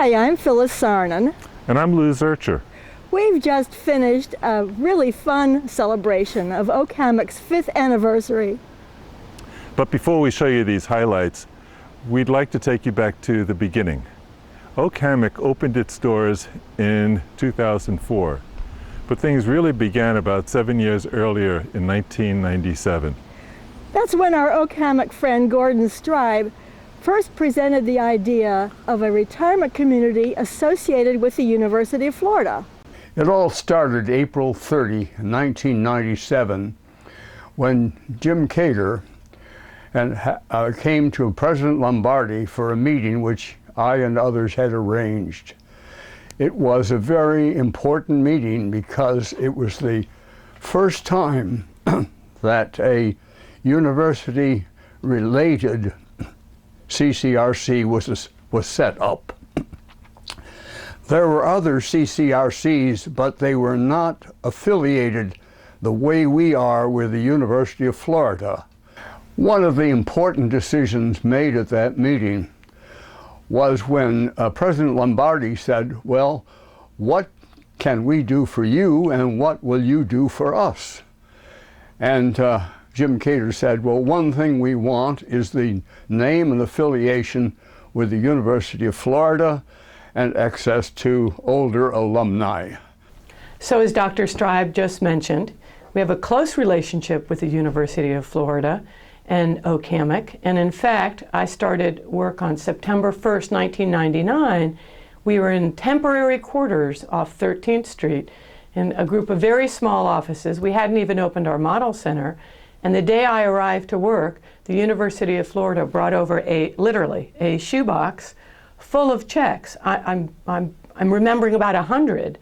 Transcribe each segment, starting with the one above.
Hi, I'm Phyllis Sarnan. And I'm Lou Zurcher. We've just finished a really fun celebration of Oak Hammock's 5th anniversary. But before we show you these highlights, we'd like to take you back to the beginning. Oak Hammock opened its doors in 2004, but things really began about 7 years earlier in 1997. That's when our Oak Hammock friend Gordon Stribe first presented the idea of a retirement community associated with the University of Florida. It all started April 30, 1997, when Jim Cater came to President Lombardi for a meeting which I and others had arranged. It was a very important meeting because it was the first time that a university-related CCRC was set up. There were other CCRCs, but they were not affiliated the way we are with the University of Florida. One of the important decisions made at that meeting was when President Lombardi said, well, what can we do for you and what will you do for us? And Jim Cater said, well, one thing we want is the name and affiliation with the University of Florida and access to older alumni. So as Dr. Stribe just mentioned, we have a close relationship with the University of Florida and Oak Hammock. And in fact, I started work on September 1st, 1999. We were in temporary quarters off 13th Street in a group of very small offices. We hadn't even opened our model center. And the day I arrived to work, the University of Florida brought over literally a shoebox full of checks. I'm remembering about 100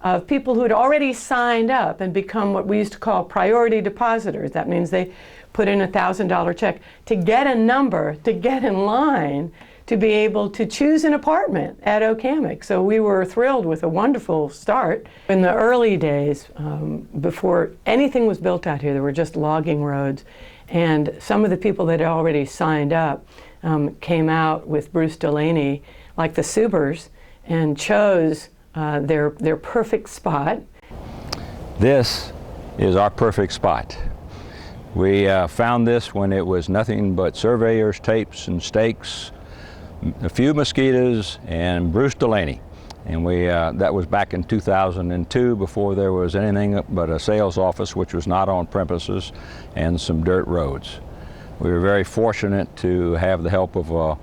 of people who had already signed up and become what we used to call priority depositors. That means they put in a $1,000 check to get a number, to get in line, to be able to choose an apartment at Oak Hammock. So we were thrilled with a wonderful start. In the early days, before anything was built out here, there were just logging roads. And some of the people that had already signed up came out with Bruce Delaney, like the Subers, and chose their perfect spot. This is our perfect spot. We found this when it was nothing but surveyors, tapes, and stakes, a few mosquitoes, and Bruce Delaney. And that was back in 2002, before there was anything but a sales office, which was not on premises, and some dirt roads. We were very fortunate to have the help of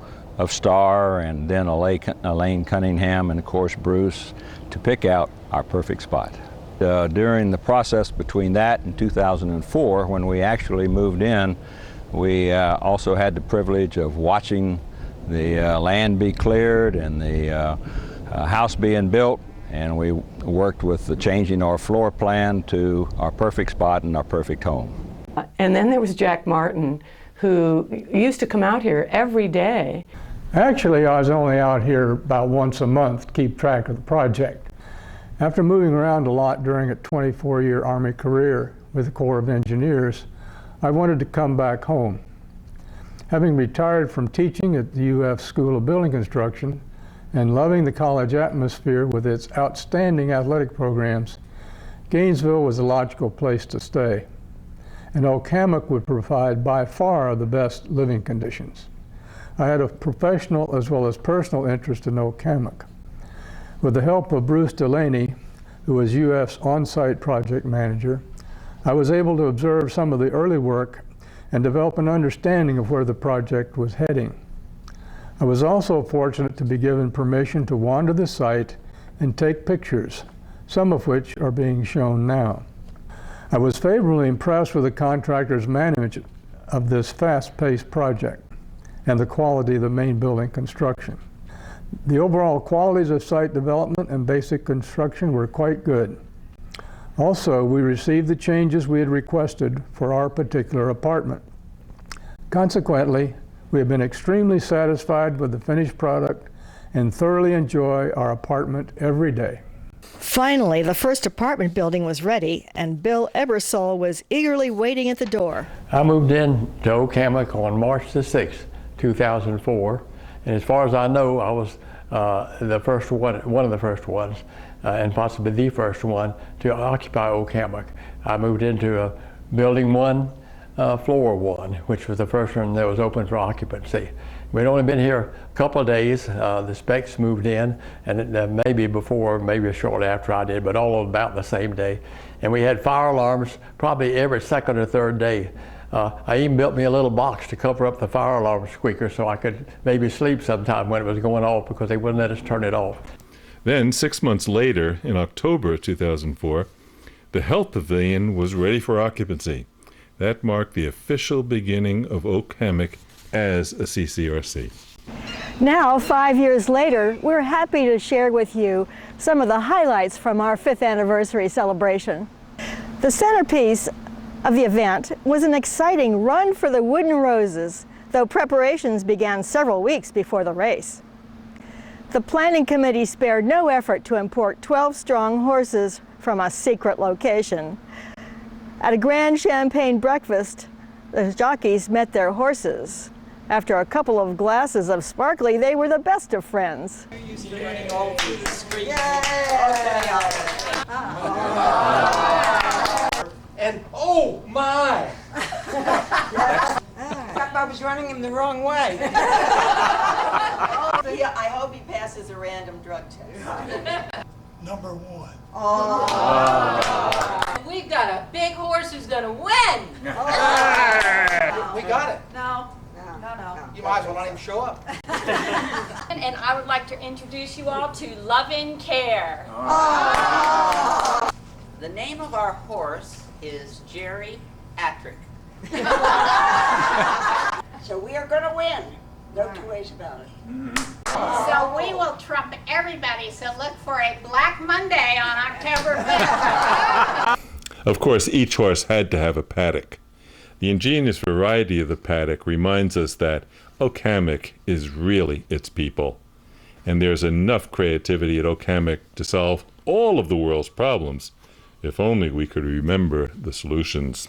Starr and then Elaine Cunningham and of course Bruce to pick out our perfect spot. During the process between that and 2004, when we actually moved in, we also had the privilege of watching the land be cleared and the house being built, and we worked with the changing our floor plan to our perfect spot and our perfect home. And then there was Jack Martin, who used to come out here every day. Actually, I was only out here about once a month to keep track of the project. After moving around a lot during a 24-year Army career with the Corps of Engineers, I wanted to come back home. Having retired from teaching at the UF School of Building Construction and loving the college atmosphere with its outstanding athletic programs, Gainesville was a logical place to stay. And Oak Hammock would provide by far the best living conditions. I had a professional as well as personal interest in Oak Hammock. With the help of Bruce Delaney, who was UF's on-site project manager, I was able to observe some of the early work and develop an understanding of where the project was heading. I was also fortunate to be given permission to wander the site and take pictures, some of which are being shown now. I was favorably impressed with the contractor's management of this fast-paced project and the quality of the main building construction. The overall qualities of site development and basic construction were quite good. Also, we received the changes we had requested for our particular apartment. Consequently, we have been extremely satisfied with the finished product and thoroughly enjoy our apartment every day. Finally, the first apartment building was ready, and Bill Ebersole was eagerly waiting at the door. I moved in to Oak Hammock on March the 6th, 2004, and as far as I know, I was the first one of the first ones, and possibly the first one to occupy Oak Hammock. I moved into building 1, floor 1, which was the first one that was open for occupancy. We'd only been here a couple of days. The specs moved in, and maybe before, maybe shortly after I did, but all about the same day. And we had fire alarms probably every second or third day. I even built me a little box to cover up the fire alarm squeaker so I could maybe sleep sometime when it was going off, because they wouldn't let us turn it off. Then, 6 months later, in October 2004, the Health Pavilion was ready for occupancy. That marked the official beginning of Oak Hammock as a CCRC. Now, 5 years later, we're happy to share with you some of the highlights from our 5th anniversary celebration. The centerpiece of the event was an exciting run for the Wooden Roses, though preparations began several weeks before the race. The planning committee spared no effort to import 12 strong horses from a secret location. At a grand champagne breakfast, the jockeys met their horses. After a couple of glasses of sparkly, they were the best of friends. And oh my! Except I was running him the wrong way. I hope he passes a random drug test. Number 1. We've got a big horse who's gonna win. We got it. No. You might as well not even show up. And I would like to introduce you all to Lovin' Care. The name of our horse is Jerry Attrick. So we are going to win. No two ways about it. So we will trump everybody, so look for a Black Monday on October 5th. Of course, each horse had to have a paddock. The ingenious variety of the paddock reminds us that Oak Hammock is really its people. And there's enough creativity at Oak Hammock to solve all of the world's problems, if only we could remember the solutions.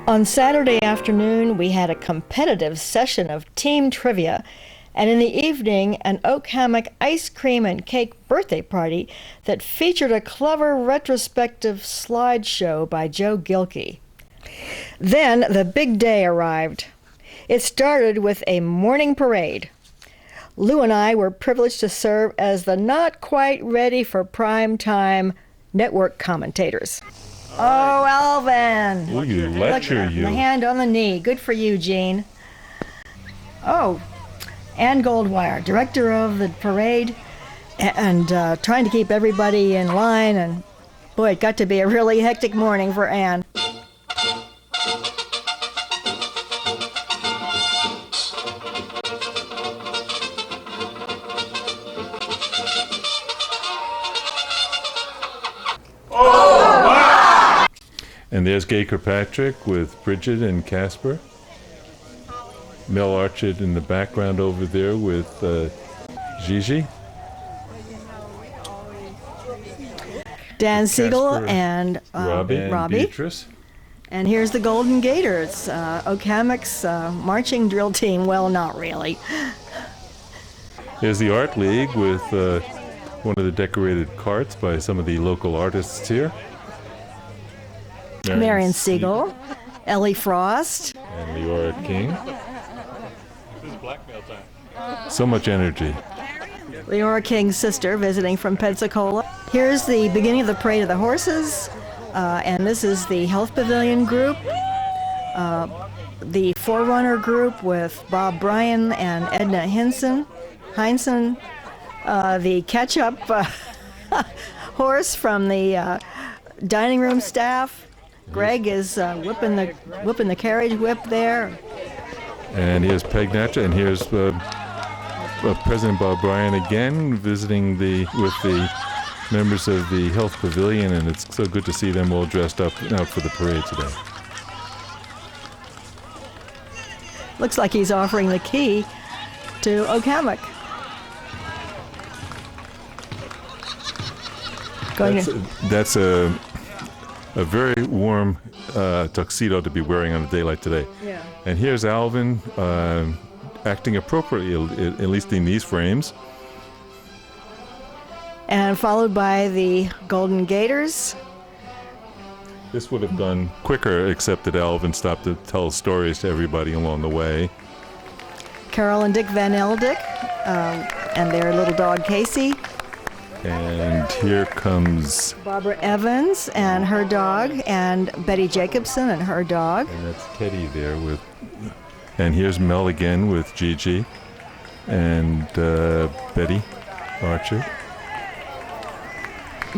On Saturday afternoon, we had a competitive session of team trivia, and in the evening, an Oak Hammock ice cream and cake birthday party that featured a clever retrospective slideshow by Joe Gilkey. Then the big day arrived. It started with a morning parade. Lou and I were privileged to serve as the not quite ready for prime time network commentators. Oh, Alvin! Will you lecture you? The hand on the knee. Good for you, Gene. Oh, Ann Goldwire, director of the parade, and trying to keep everybody in line. And boy, it got to be a really hectic morning for Ann. And there's Gay Kirkpatrick with Bridget and Casper. Mel Archett in the background over there with Gigi. Dan Siegel Casper, and Robbie. And Beatrice. And here's the Golden Gators, Oak Hammock's marching drill team. Well, not really. There's the Art League with one of the decorated carts by some of the local artists here. Marion Siegel, Ellie Frost, and Leora King. This is blackmail time. So much energy. Leora King's sister visiting from Pensacola. Here's the beginning of the Parade of the Horses, and this is the Health Pavilion group, the Forerunner group with Bob Bryan and Edna Heinsohn, the catch-up horse from the dining room staff. Greg is whipping the carriage whip there. And here's Peg Natcha, and here's President Bob Bryan again visiting with the members of the Health Pavilion, and it's so good to see them all dressed up and out for the parade today. Looks like he's offering the key to Okemuk. That's a very warm tuxedo to be wearing on a day like today. Yeah. And here's Alvin acting appropriately, at least in these frames. And followed by the Golden Gators. This would have gone quicker, except that Alvin stopped to tell stories to everybody along the way. Carol and Dick Van Eldick, and their little dog Casey. And here comes... Barbara Evans and her dog, and Betty Jacobson and her dog. And that's Teddy there with... And here's Mel again with Gigi and Betty Archer.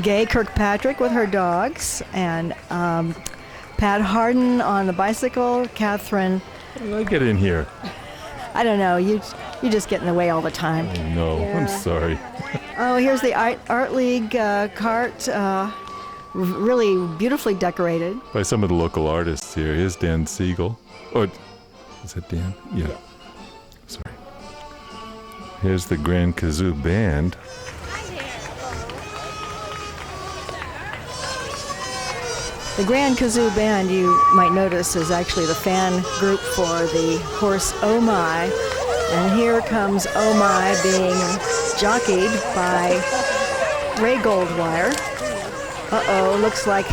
Gay Kirkpatrick with her dogs, and Pat Harden on the bicycle. Catherine... Get in here. I don't know, you just get in the way all the time. Oh, no, Yeah. I'm sorry. Oh, here's the Art League cart, really beautifully decorated. By some of the local artists here. Here's Dan Siegel. Oh, is that Dan? Yeah. Sorry. Here's the Grand Kazoo Band. The Grand Kazoo Band, you might notice, is actually the fan group for the horse Oh My. And here comes Oh My being jockeyed by Ray Goldwire. Uh-oh, looks like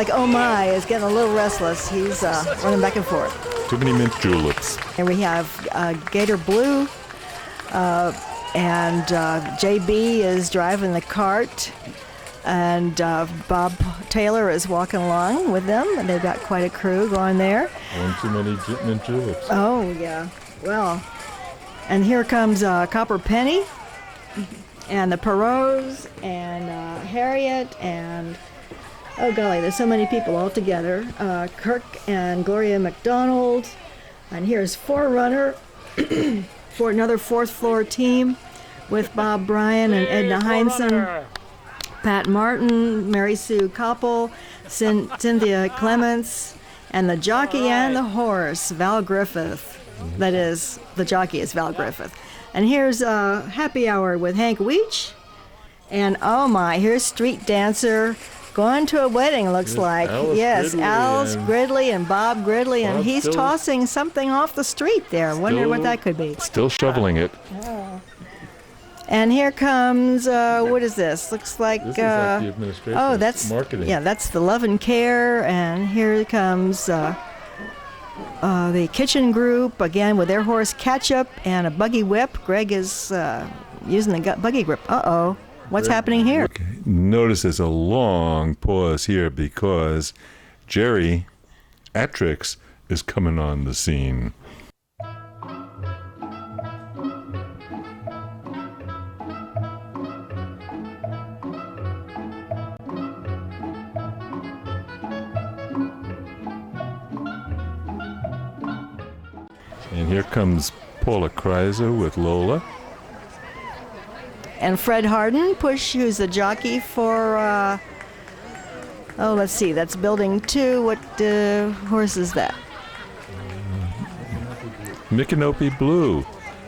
Oh My is getting a little restless. He's running back and forth. Too many mint juleps. And we have Gator Blue, and JB is driving the cart. And Bob Taylor is walking along with them, and they've got quite a crew going there. One too many mint juleps. Oh, yeah. Well, and here comes Copper Penny, and the Perrots, and Harriet, and, oh golly, there's so many people all together. Kirk and Gloria McDonald, and here's Forerunner for another fourth floor team with Bob Bryan and Edna Heinsohn. Pat Martin, Mary Sue Koppel, Cynthia Clements, and the jockey and the horse, Val Griffith. That is, the jockey is Val Griffith. And here's Happy Hour with Hank Weech. And oh my, here's Street Dancer going to a wedding, looks like. Alice yes, Gridley Alice and Gridley and Bob Gridley, and Bob he's still- tossing something off the street there. Wonder what that could be. Still shoveling it. And here comes, what is this? Looks like, This is like the administration. oh, that's marketing. Yeah, that's the Love and Care. And here comes the kitchen group again with their horse Ketchup and a buggy whip. Greg is using the buggy whip. Uh-oh, what's happening here? Okay. Notice there's a long pause here because Jerry Atrix is coming on the scene. And here comes Paula Kreiser with Lola. And Fred Harden, who's the jockey for, oh, let's see, that's Building 2. What horse is that? Micanopy Blue.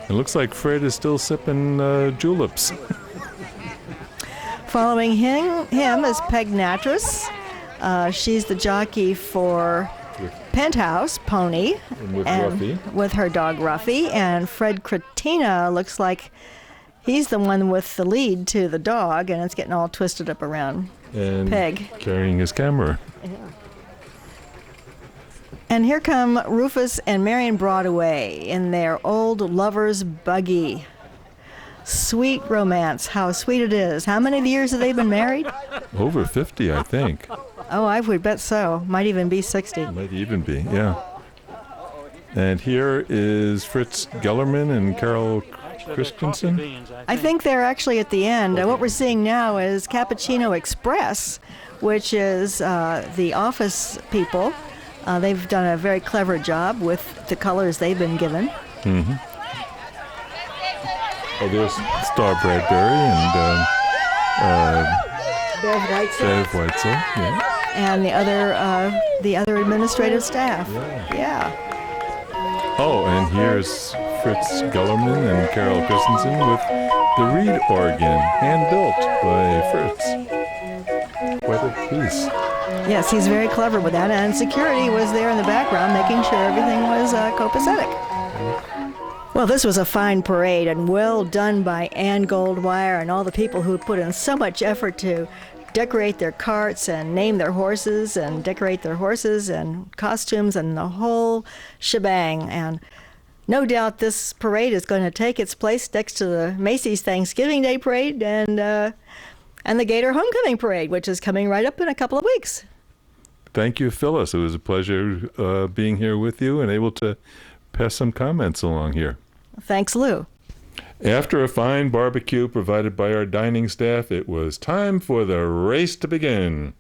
It looks like Fred is still sipping juleps. Following him is Peg Natras. She's the jockey for Penthouse Pony, And with Ruffy. with her dog Ruffy. And Fred Cretina looks like he's the one with the lead to the dog, and it's getting all twisted up around And Peg. carrying his camera. And here come Rufus and Marion Broadway in their old lover's buggy. Sweet romance, how sweet it is. How many years have they been married? Over 50, I think. Oh, I would bet so. Might even be 60. Might even be, yeah. And here is Fritz Gellerman and Carol Christensen. I think they're actually at the end. What we're seeing now is Cappuccino Express, which is the office people. They've done a very clever job with the colors they've been given. Mm-hmm. Oh, there's Star Bradbury and Bev Weitzel. Bev Weitzel. Yeah. And the other administrative staff. Yeah. Oh, and here's Fritz Gellerman and Carol Christensen with the reed organ, hand-built by Fritz. What a piece. Yes, he's very clever with that, and security was there in the background making sure everything was copacetic. Well, this was a fine parade and well done by Ann Goldwire and all the people who put in so much effort to decorate their carts and name their horses and decorate their horses and costumes and the whole shebang. And no doubt this parade is going to take its place next to the Macy's Thanksgiving Day Parade and the Gator Homecoming Parade, which is coming right up in a couple of weeks. Thank you, Phyllis. It was a pleasure being here with you and able to pass some comments along here. Thanks, Lou. After a fine barbecue provided by our dining staff, it was time for the race to begin.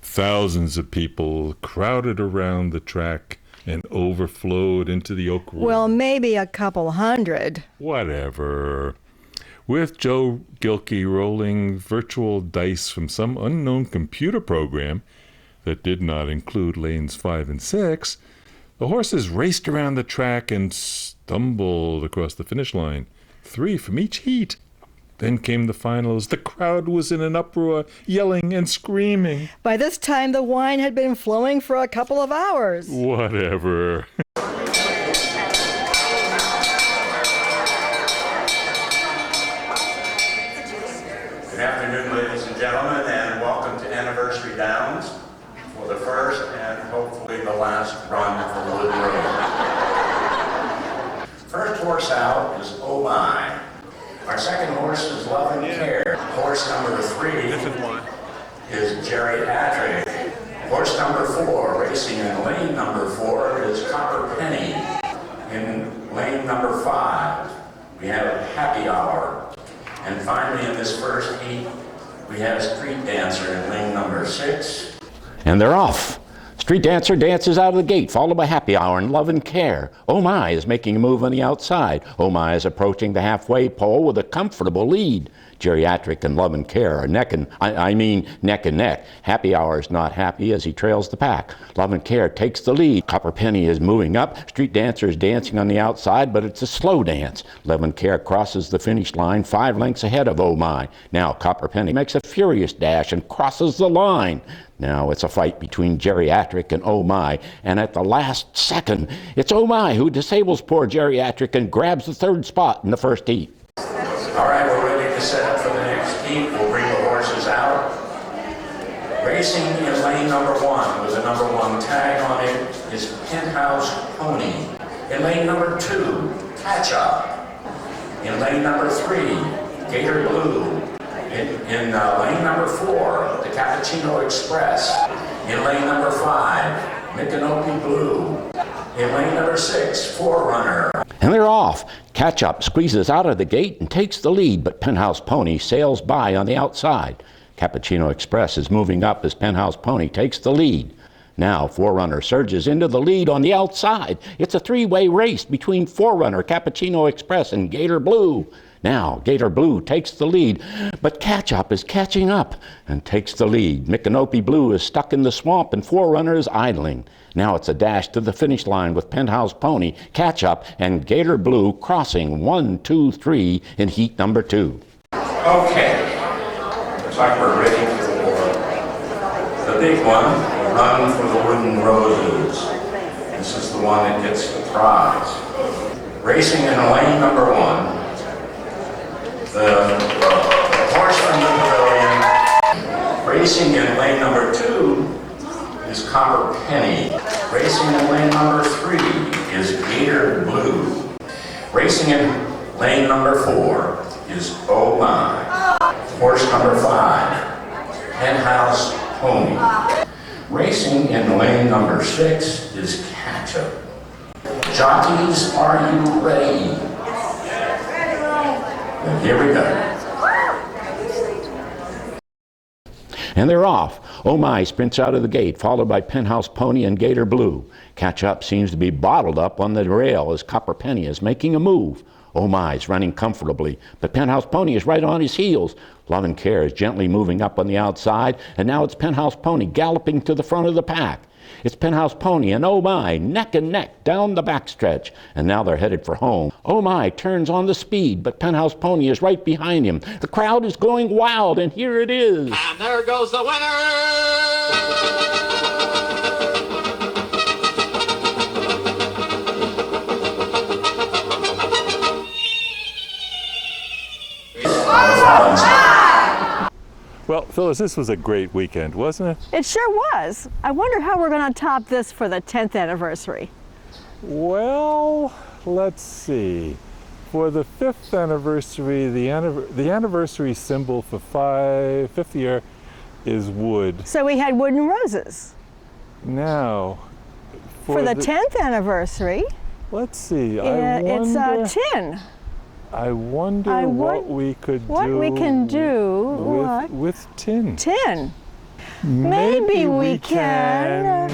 Thousands of people crowded around the track and overflowed into the Oak Room. Well, maybe a couple hundred. Whatever. With Joe Gilkey rolling virtual dice from some unknown computer program that did not include lanes 5 and 6, the horses raced around the track and stumbled across the finish line, 3 from each heat. Then came the finals. The crowd was in an uproar, yelling and screaming. By this time, the wine had been flowing for a couple of hours. Whatever. Good afternoon, ladies and gentlemen, and welcome to Anniversary Downs for the first and hopefully the last run for the Wooden Road. First horse out is Oh My. Our second horse is Love and Care. Horse number 3 is Geriatric. Horse number 4, racing in lane number 4, is Copper Penny. In lane number 5, we have Happy Hour. And finally, in this first heat, we have Street Dancer in lane number 6. And they're off. Street Dancer dances out of the gate, followed by Happy Hour and Love and Care. Oh My is making a move on the outside. Oh My is approaching the halfway pole with a comfortable lead. Geriatric and Love and Care are neck and neck. Happy Hour is not happy as he trails the pack. Love and Care takes the lead. Copper Penny is moving up. Street Dancer is dancing on the outside, but it's a slow dance. Love and Care crosses the finish line 5 lengths ahead of Oh My. Now Copper Penny makes a furious dash and crosses the line. Now it's a fight between Geriatric and Oh My, and at the last second, it's Oh My who disables poor Geriatric and grabs the 3rd spot in the first heat. All right, we're ready to set up for the next heat. We'll bring the horses out. Racing in lane number 1 with a number 1 tag on it is Penthouse Pony. In lane number 2, Catch Up. In lane number 3, Gator Blue. In lane number 4, the Cappuccino Express. In lane number 5, Micanopy Blue. In lane number 6, Forerunner. And they're off. Catch Up squeezes out of the gate and takes the lead, but Penthouse Pony sails by on the outside. Cappuccino Express is moving up as Penthouse Pony takes the lead. Now Forerunner surges into the lead on the outside. It's a 3-way race between Forerunner, Cappuccino Express, and Gator Blue. Now Gator Blue takes the lead, but Catch Up is catching up and takes the lead. Micanopy Blue is stuck in the swamp and Forerunner is idling. Now it's a dash to the finish line with Penthouse Pony, Catch Up, and Gator Blue crossing 1, 2, 3 in heat number 2. Okay, looks like we're ready for the big one, Run for the Wooden Roses. This is the one that gets the prize. Racing in lane number 1. The horse from the pavilion. Racing in lane number 2 is Copper Penny. Racing in lane number 3 is Gator Blue. Racing in lane number 4 is Oh My. Horse number 5, Penthouse Pony. Racing in lane number 6 is Catch Up. Jockeys, are you ready? And here we go. And they're off. Oh My sprints out of the gate, followed by Penthouse Pony and Gator Blue. Catch Up seems to be bottled up on the rail as Copper Penny is making a move. Oh my is running comfortably, but Penthouse Pony is right on his heels. Love and Care is gently moving up on the outside, and now it's Penthouse Pony galloping to the front of the pack. It's Penthouse Pony and Oh My neck and neck down the backstretch, and now they're headed for home. Oh My turns on the speed, but Penthouse Pony is right behind him. The crowd is going wild, and here it is. And there goes the winner! Well, Phyllis, this was a great weekend, wasn't it? It sure was. I wonder how we're going to top this for the 10th anniversary. Well, let's see. For the 5th anniversary, the anniversary symbol for 5th year is wood. So we had wooden roses. Now, For the 10th anniversary, let's see. it's a tin. I wonder what we could do with tin. Tin. Maybe we can